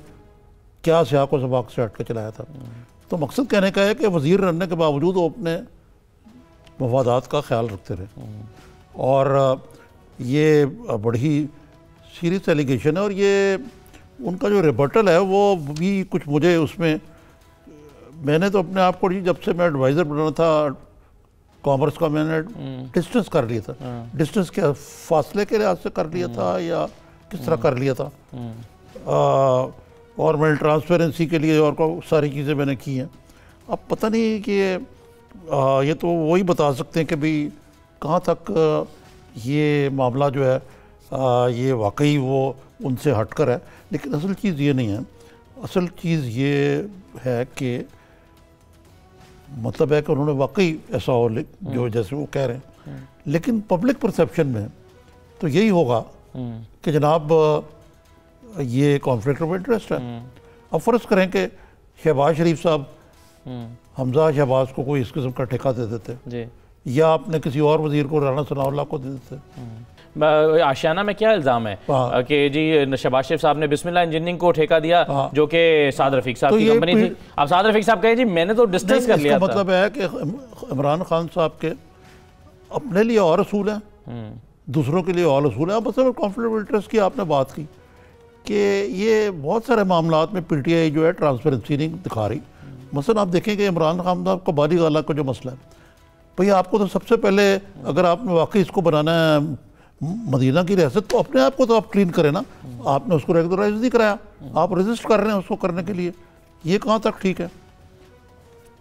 क्या शाको सबाक से हटके चलाया था। तो मकसद कहने का है कि वज़ीर रहने के बावजूद वो अपने मफादात का ख्याल रखते रहे, और ये बड़ी सीरियस एलिगेशन है। और ये उनका जो रिबटल है वो भी कुछ मुझे उसमें, मैंने तो अपने आप को जब से मैं एडवाइज़र बना था कॉमर्स का, मैंने डिस्टेंस कर लिया था। डिस्टेंस क्या, फासले के लिहाज से कर लिया था या किस तरह कर लिया था। और मैंने ट्रांसपेरेंसी के लिए और सारी चीज़ें मैंने की हैं। अब पता नहीं कि ये तो वही बता सकते हैं कि भाई कहाँ तक ये मामला जो है ये वाकई वो उनसे हटकर है। लेकिन असल चीज़ ये नहीं है, असल चीज़ ये है कि मतलब है कि उन्होंने वाकई ऐसा हो जो जैसे वो कह रहे हैं। लेकिन पब्लिक परसेप्शन में तो यही होगा कि जनाब ये कॉन्फ्लिक्ट ऑफ इंटरेस्ट है। अब फ़र्ज़ करें कि शहबाज शरीफ साहब हमजा शहबाज को कोई इस किस्म का ठेका दे देते, या अपने किसी और वज़ीर को, राना सनाउल्लाह को दे देते। आशियाना में क्या इल्ज़ाम है कि जी शहबाज शरीफ साहब ने बिस्मिल्लाह इंजीनियरिंग को ठेका दिया, जो कि साद रफीक साहब की कंपनी थी। अब साद रफीक साहब कहे जी मैंने तो डिस्टेंस कर लिया था। मतलब है कि इमरान खान साहब के अपने लिए और असूल हैं, दूसरों के लिए और असूल हैं। अब मतलब कॉन्फ्लिक्ट ऑफ इंटरेस्ट की आपने बात की कि ये बहुत सारे मामलों में PTI जो है ट्रांसपेरेंसी नहीं दिखा रही। मसलन आप देखें कि इमरान खान साहब का बारी गाला का जो मसला है, भाई आपको तो सबसे पहले अगर आपने वाकई इसको बनाना है मदीना की रियासत, तो अपने आप को तो आप क्लीन करें ना। आपने उसको रेगुलराइज नहीं कराया, आप रजिस्ट कर रहे हैं उसको करने के लिए। ये कहाँ तक ठीक है?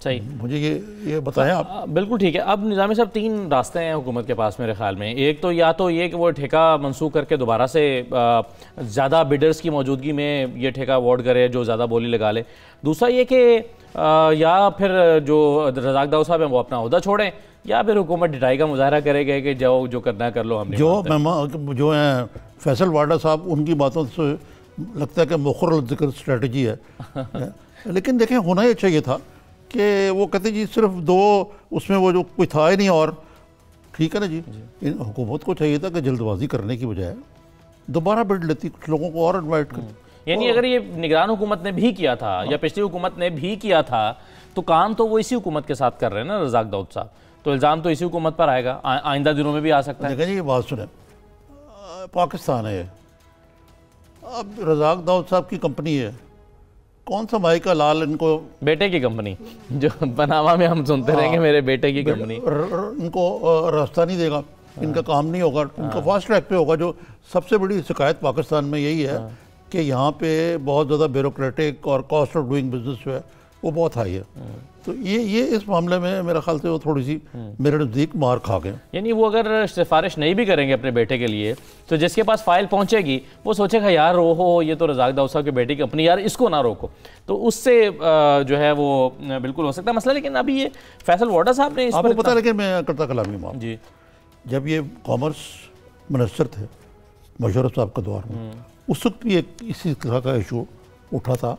सही, मुझे ये बताएं आप। बिल्कुल ठीक है। अब निज़ामी साहब 3 रास्ते हैं हुकूमत के पास मेरे ख्याल में। एक तो या तो ये कि वो ठेका मंसूख करके दोबारा से ज़्यादा बिडर्स की मौजूदगी में ये ठेका अवार्ड करे, जो ज़्यादा बोली लगा ले। दूसरा ये कि या फिर जो रज़ाक दाऊद साहब हैं वो अपना ओहदा छोड़ें, या फिर हुकूमत ढिठाई का मुजाहरा करेगी कि जाओ जो करना है कर लो। हम जो हैं फैसल वाडा साहब, उनकी बातों से लगता है कि मुखर जिक्र स्ट्रेटजी है। लेकिन देखें, होना ही चाहिए था कि वो कहते जी सिर्फ 2 उसमें वो जो कोई था ही नहीं। और ठीक है ना जी, इन हुकूमत को चाहिए था कि जल्दबाजी करने की बजाय दोबारा बिड लेती, कुछ लोगों को और इन्वाइट करती। यानी अगर ये निगरान हुकूमत ने भी किया था या पिछली हुकूमत ने भी किया था, तो काम तो वो इसी हुकूमत के साथ कर रहे हैं ना रज़ाक दाऊद साहब। तो इल्ज़ाम तो इसी हुकूमत पर आएगा, आइंदा दिनों में भी आ सकता है। देखिए, ये बात सुने, पाकिस्तान है, अब रज़ाक दाऊद साहब की कंपनी है, कौन सा भाई का लाल इनको, बेटे की कंपनी जो पनामा में हम सुनते रहेंगे मेरे बेटे की कंपनी, इनको रास्ता नहीं देगा, इनका काम नहीं होगा, इनका फास्ट ट्रैक पे होगा। जो सबसे बड़ी शिकायत पाकिस्तान में यही है कि यहाँ पे बहुत ज़्यादा ब्यूरोक्रेटिक और कॉस्ट ऑफ डूइंग बिजनेस जो है वो बहुत हाई है। तो ये इस मामले में मेरा ख्याल से वो थोड़ी सी मेरे नज़दीक मार खा गए। यानी वो अगर सिफारिश नहीं भी करेंगे अपने बेटे के लिए तो जिसके पास फाइल पहुंचेगी वो सोचेगा यार ओहो ये तो रज़ाक दाऊद साहब की बेटी की अपनी, यार इसको ना रोको, तो उससे जो है वो बिल्कुल हो सकता है मसला। लेकिन अभी ये फैसल वाडा साहब ने आपको पता है, लेकिन मैं करता कलामी माफ जी, जब ये कॉमर्स मिनिस्टर थे मुशर्रफ साहब के दौर में, उस वक्त भी एक इसी तरह का इशू उठा था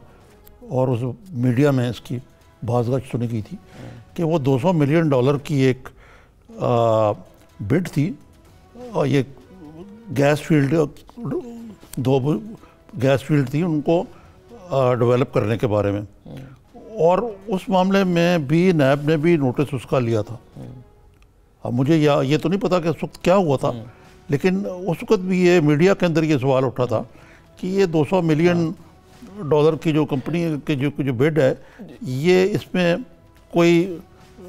और उस मीडिया में इसकी बाज़गश्त सुनी गई थी कि वो $200 मिलियन की एक बिड थी और ये गैस फील्ड, 2 गैस फील्ड थी उनको डेवलप करने के बारे में, और उस मामले में भी नैब ने भी नोटिस उसका लिया था। अब मुझे ये तो नहीं पता कि उस वक्त क्या हुआ था, लेकिन उस वक्त भी ये मीडिया के अंदर ये सवाल उठा था कि ये $200 मिलियन की जो कंपनी के जो बिड है, ये इसमें कोई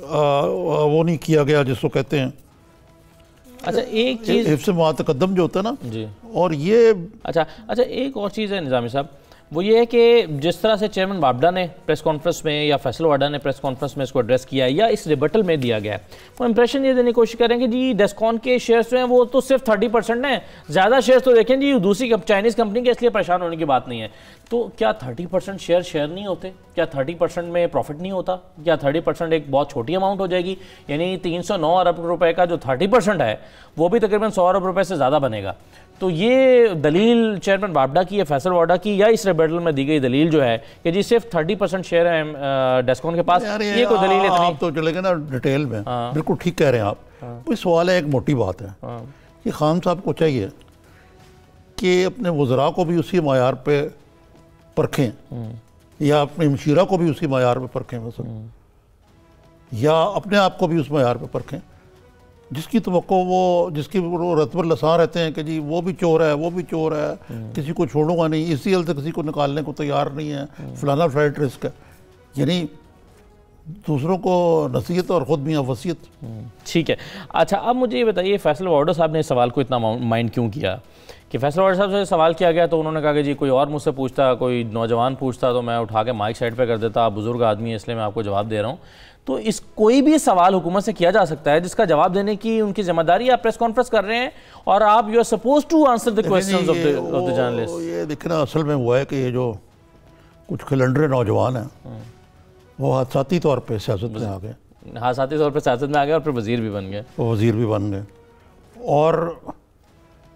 वो नहीं किया गया जिसको कहते हैं, अच्छा एक चीज़ हिफ्ज़ मुतक़द्दम जो होता है ना जी, और ये अच्छा एक और चीज़ है निज़ामी साहब, वो ये है कि जिस तरह से चेयरमैन बाबडा ने प्रेस कॉन्फ्रेंस में या फैसल वाडा ने प्रेस कॉन्फ्रेंस में इसको एड्रेस किया या इस रिबटल में दिया गया है, वो इंप्रेशन ये देने की कोशिश करें कि जी डेस्कॉन के शेयर्स जो हैं वो तो सिर्फ 30% हैं, ज़्यादा शेयर्स तो देखें जी दूसरी चाइनीज़ कंपनी के, इसलिए परेशान होने की बात नहीं है। तो क्या 30% शेयर नहीं होते? क्या 30% में प्रॉफिट नहीं होता? क्या 30% एक बहुत छोटी अमाउंट हो जाएगी? यानी 309 अरब रुपए का जो 30% है वो भी तकरीबन 100 अरब रुपए से ज़्यादा बनेगा। तो ये दलील चेयरमैन बाबडा की या फैसल वाडा की या इस रिबेटल में दी गई दलील जो है कि जी सिर्फ 30% शेयर है डेस्कॉन के पास, ये कोई दलील है? आप तो चले गए ना डिटेल में। बिल्कुल ठीक कह रहे हैं आप। कोई सवाल है, एक मोटी बात है कि खान साहब को चाहिए कि अपने वज़रा को भी उसी मायार पे परखें या अपने मशीरा को भी उसी मायार पे परखें मसलन, या अपने आप को भी उस मायार पे परखें जिसकी तवक्को वो जिसकी वो रतबर लसा रहते हैं कि जी वो भी चोर है, वो भी चोर है, किसी को छोड़ूंगा नहीं, इसी हल से किसी को निकालने को तैयार नहीं है, फलाना फ्लाइट रिस्क है। यानी दूसरों को नसीहत और ख़ुद मियाँ वसीयत। ठीक है। अच्छा अब मुझे ये बताइए फैसल वाडा साहब ने इस सवाल को इतना माइंड क्यों किया कि फैसल वाडा साहब से सवाल किया गया तो उन्होंने कहा कि जी कोई और मुझसे पूछता, कोई नौजवान पूछता तो मैं उठा के माइक साइड पे कर देता, आप बुजुर्ग आदमी है इसलिए मैं आपको जवाब दे रहा हूँ। तो इस कोई भी सवाल हुकूमत से किया जा सकता है जिसका जवाब देने की उनकी जिम्मेदारी, आप प्रेस कॉन्फ्रेंस कर रहे हैं और आप you are suppose to answer the questions of the journalist. ये देखना असल में हुआ है कि ये जो कुछ खिलंडरे नौजवान हैं वो हादसाती तौर पे सियासत में आ गए, हादसाती तौर पे सियासत में आ गए और फिर वज़ीर भी बन गए। वज़ीर भी बन गए और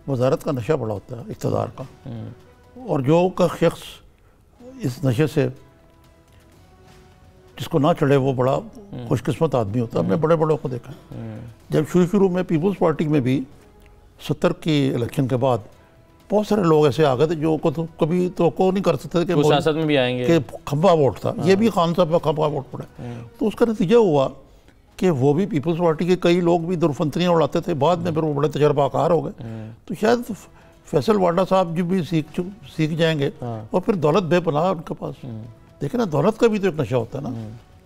वजारत का नशा बड़ा होता है इक़्तिदार का, और जो का शख्स इस नशे से जिसको ना चढ़े वो बड़ा खुशकिस्मत आदमी होता है। हमने बड़े बड़ों को देखा। जब शुरू में पीपल्स पार्टी में भी 70 की इलेक्शन के बाद बहुत सारे लोग ऐसे आ गए थे जो को तो कभी तो नहीं कर सकते कि सियासत में भी आएंगे कि खंबा वोट था। ये भी खान साहब का खंबा वोट पड़ा। तो उसका नतीजा हुआ कि वो भी पीपल्स पार्टी के कई लोग भी दुर्फंतरियाँ उड़ाते थे, बाद में फिर वो बड़े तजर्बाकार हो गए। तो शायद फैसल वाडा साहब जी भी सीख जाएंगे और फिर दौलत बेपनाह उनके पास। देखिए ना, दौलत का भी तो एक नशा होता है ना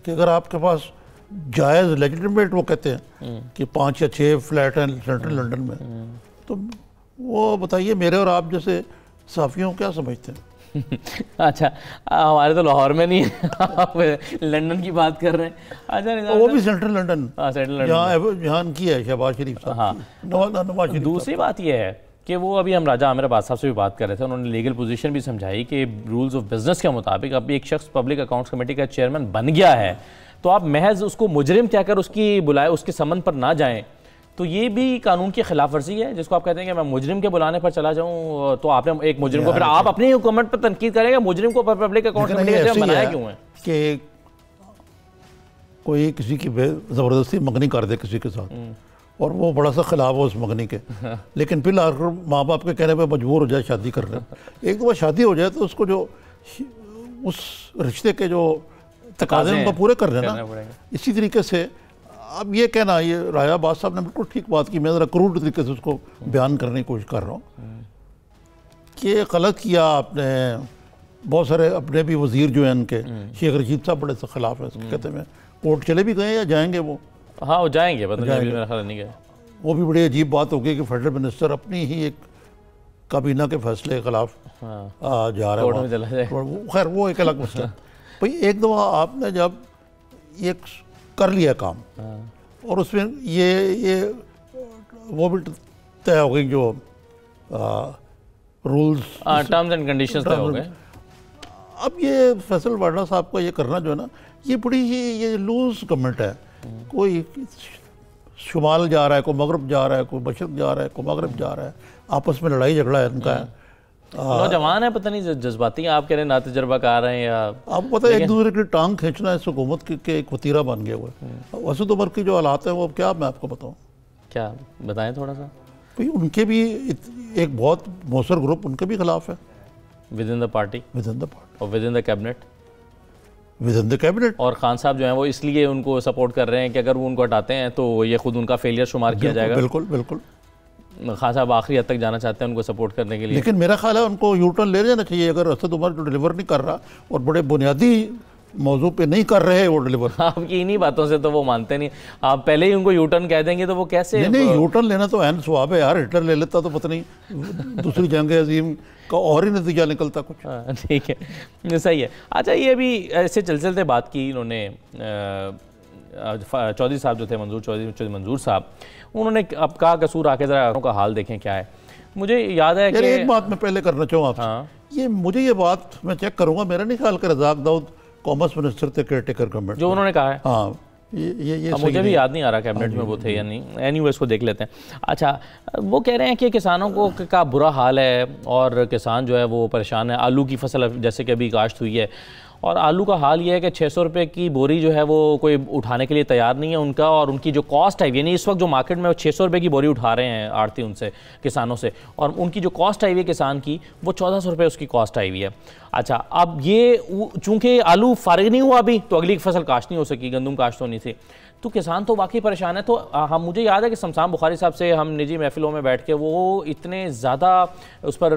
कि अगर आपके पास जायज़ लेजिटिमेट वो कहते हैं कि 5 या 6 फ्लैट हैं सेंट्रल लंदन में, तो वो बताइए मेरे और आप जैसे सहाफ़ियों को क्या समझते हैं? अच्छा हमारे तो लाहौर में नहीं है, आप लंदन की बात कर रहे हैं। अच्छा वो भी सेंट्रल लंदन, सेंट्रल लंदन जहाँ की है शहबाज शरीफ साहब। हाँ, नवाज शरीफ। दूसरी बात यह है कि वो अभी हम राजा आमिर अब्बास साहब से भी बात कर रहे थे, उन्होंने लीगल पोजीशन भी समझाई कि रूल्स ऑफ बिजनेस के मुताबिक अब एक शख्स पब्लिक अकाउंट्स कमेटी का चेयरमैन बन गया है तो आप महज उसको मुजरिम कहकर उसकी बुलाए उसके समन पर ना जाएं, तो ये भी कानून की खिलाफ वर्जी है जिसको आप कहते हैं कि मैं मुजरिम के बुलाने पर चला जाऊं। तो आपने एक मुजरिम को फिर आप अपनी हुकूमत पर तनकीद करेंगे, मुजरिम को पब्लिक अकाउंट्स कमेटी का चेयरमैन बनाया क्यों है? कि कोई किसी की ज़बरदस्ती मंगनी कर दे किसी के साथ और वो बड़ा सा खिलाफ हो उस मंगनी के, लेकिन फिर आखिर माँ बाप के कहने पे मजबूर हो जाए शादी करने। एक दो बार शादी हो जाए तो उसको जो उस रिश्ते के जो तकाज़े उनको पूरे कर लेना। इसी तरीके से अब ये कहना, ये राजा अब्बास साहब ने बिल्कुल ठीक बात की, मैं ज़रा क्रूड तरीके से उसको बयान करने की कोशिश कर रहा हूँ कि गलत किया आपने बहुत सारे अपने भी वजीर जो हैं इनके, शेख रशीद साहब बड़े से खिलाफ है, कहते हैं कोर्ट चले भी गए या जाएंगे वो। हाँ वो जाएंगे, पता नहीं, मेरा ख्याल नहीं गए। वो भी बड़ी अजीब बात होगी कि फेडरल मिनिस्टर अपनी ही एक काबीना के फैसले के खिलाफ जा रहा है, खैर वो एक अलग मसला। भाई एक दफ़ा आपने जब ये कर लिया काम और उसमें ये वो भी तय हो गई जो रूल्स, टर्म्स एंड कंडीशंस तय हो गए। अब ये फैसल वाडा साहब का ये करना जो है ना, ये बड़ी ही ये लूज गवर्नमेंट है। कोई शुमाल जा रहा है, कोई मगरब जा रहा है, कोई मशरक जा रहा है, कोई मगरब जा रहा है, आपस में लड़ाई झगड़ा है इनका है। नौजवान है, पता नहीं जज्बाती आप कह रहे हैं, ना तजर्बाकार हैं या आपको पता है एक दूसरे की टांग खींचना इस हुकूमत के एक वतीरा बन गया हुआ है। वसत उमर की जो हालात है वो क्या मैं आपको बताऊँ, क्या बताएं थोड़ा सा। भाई उनके भी एक बहुत मौसर ग्रुप उनके भी खिलाफ है विद इन द पार्टी और विद इन द कैबिनेट। और खान साहब जो हैं वो इसलिए उनको सपोर्ट कर रहे हैं कि अगर वो उनको हटाते हैं तो ये खुद उनका फेलियर शुमार किया जाएगा। बिल्कुल बिल्कुल। खान साहब आखिरी हद तक जाना चाहते हैं उनको सपोर्ट करने के लिए, लेकिन मेरा ख्याल है उनको यू टर्न ले जाना चाहिए। अगर असद उमर जो डिलीवर नहीं कर रहा और बड़े बुनियादी मौजू पे नहीं कर रहे वो डिलीवर, आपकी इन्हीं बातों से तो वो मानते नहीं। आप पहले ही उनको यू टर्न कह देंगे तो वो कैसे। नहीं यू टर्न लेना तो एन स्वाब है यार, हिटलर ले लेता तो पता नहीं दूसरी जंग अजीम का और ही नतीजा निकलता कुछ। ठीक है, सही है। अच्छा ये भी ऐसे चलते बात की इन्होंने, चौधरी साहब जो थे चौधरी मंजूर साहब, उन्होंने अब का कसूर आके ज़रा का हाल देखें क्या है। मुझे याद है कि एक बात मैं पहले करना चाहूँ आपसे। हाँ। मुझे ये बात मैं चेक करूँगा, मेरा नहीं ख्याल कि रज़ाक दाऊद कॉमर्स मिनिस्टर थे केयरटेकर गवर्नमेंट जो उन्होंने कहा है। हाँ ये मुझे भी याद नहीं आ रहा कैबिनेट में वो थे या नहीं। एनीवे इसको देख लेते हैं। अच्छा वो कह रहे हैं कि किसानों को का बुरा हाल है और किसान जो है वो परेशान है। आलू की फसल जैसे कि अभी काश्त हुई है और आलू का हाल ये है कि 600 रुपये की बोरी जो है वो कोई उठाने के लिए तैयार नहीं है उनका, और उनकी जो कॉस्ट है, यानी इस वक्त जो मार्केट में वो 600 रुपये की बोरी उठा रहे हैं आड़ती उनसे, किसानों से, और उनकी जो कॉस्ट आई हुई है किसान की वो 1400 रुपये उसकी कॉस्ट आई हुई है। अच्छा अब ये चूँकि आलू फारिग नहीं हुआ अभी तो अगली फसल काश्त नहीं हो सकी, गंदम काश्त होनी थी, तो किसान तो वाकई परेशान है। तो हम मुझे याद है कि शमशान बुखारी साहब से हम निजी महफिलों में बैठ के वो इतने ज़्यादा उस पर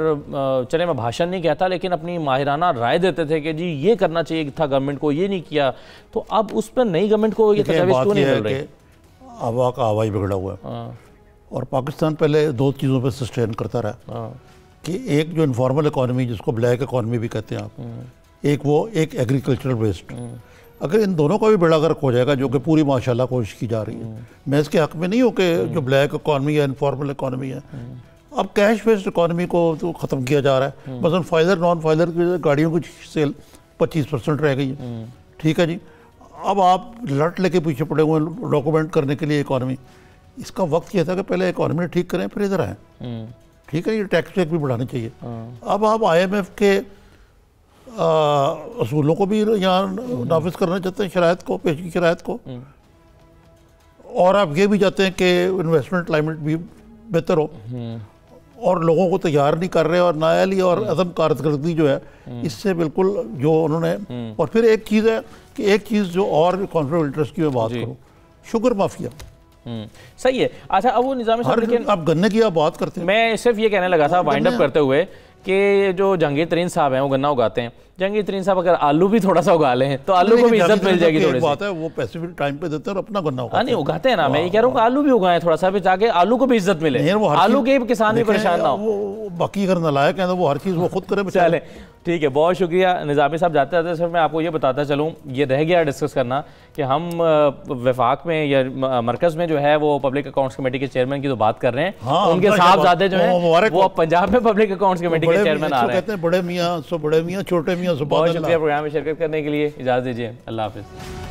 चले मैं भाषण नहीं कहता लेकिन अपनी माहिराना राय देते थे कि जी ये करना चाहिए था गवर्नमेंट को, ये नहीं किया। तो अब उस पर नई गवर्नमेंट को ये तजावीज़ क्यों नहीं मिल रही? हवा का हवाई बिगड़ा हुआ है और पाकिस्तान पहले दो चीज़ों पर सस्टेन करता रहा कि एक जो इनफॉर्मल इकॉनमी जिसको ब्लैक इकॉनमी भी कहते हैं आप, एक एग्रीकल्चरल वेस्ट। अगर इन दोनों का भी बेड़ा गर्क हो जाएगा, जो कि पूरी माशाल्लाह कोशिश की जा रही है, मैं इसके हक में नहीं हूँ कि जो ब्लैक इकॉनमी है इनफॉर्मल इकॉनमी है, अब कैश बेस्ड इकॉनमी को तो ख़त्म किया जा रहा है। मसलन फाइलर नॉन फाइलर की गाड़ियों की सेल 25% रह गई है, ठीक है जी। अब आप लट लेके पीछे पड़े हुए डॉक्यूमेंट करने के लिए इकॉनमी, इसका वक्त यह था कि पहले इकॉनमी ठीक करें फिर इधर आएँ, ठीक है। ये टैक्स वेक भी बढ़ाने चाहिए। अब आप IMF के असूलों को भी यहाँ नाफिज करना चाहते हैं, शराइत को, पेश की शराइत को, और आप ये भी चाहते हैं कि इन्वेस्टमेंट क्लाइमेट भी बेहतर हो, और लोगों को तैयार नहीं कर रहे, और नायाली और अदम कारकर्दगी जो है इससे बिल्कुल जो उन्होंने। और फिर एक चीज़ है कि एक चीज़ जो और कॉन्फ्लिक्ट ऑफ इंटरेस्ट की मैं बात करूँ, शुगर माफिया। सही है। अच्छा अब वो निज़ामी साहब, लेकिन आप गन्ने की आप बात करते हैं, मैं सिर्फ ये कहने लगा था वाइंड अप करते हुए कि जो जहांगीर तरीन साहब हैं वो गन्ना उगाते हैं, जहांगीर तरीन साहब अगर आलू भी थोड़ा सा उगा लें तो आलू को भी इज्जत मिल जाएगी। थोड़ी बात है वो पैसे भी टाइम पे देते हैं और अपना गन्ना उगाते हैं। नहीं उगाते हैं ना, मैं ये कह रहा हूँ आलू भी उगाएं थोड़ा सा, ताकि आलू को भी इज्जत मिले, आलू के किसान भी परेशान ना हो। बाकी अगर नालायक है तो वो हर चीज़ वो खुद करे। चले ठीक है, बहुत शुक्रिया निज़ामी साहब। जाते जाते सिर्फ मैं आपको ये बताता चलूँ, ये रह गया डिस्कस करना कि हम वफाक में या मरकज़ में जो है वो पब्लिक अकाउंट्स कमेटी के चेयरमैन की तो बात कर रहे हैं, उनके साहबजादे जो हैं वो पंजाब में पब्लिक अकाउंट्स कमेटी के चेयरमैन आ रहे हैं। बड़े मियाँ छोटे मियाँ, बहुत शुक्रिया प्रोग्राम में शिरकत करने के लिए। इजाज़त दीजिए, अल्लाह हाफिज़।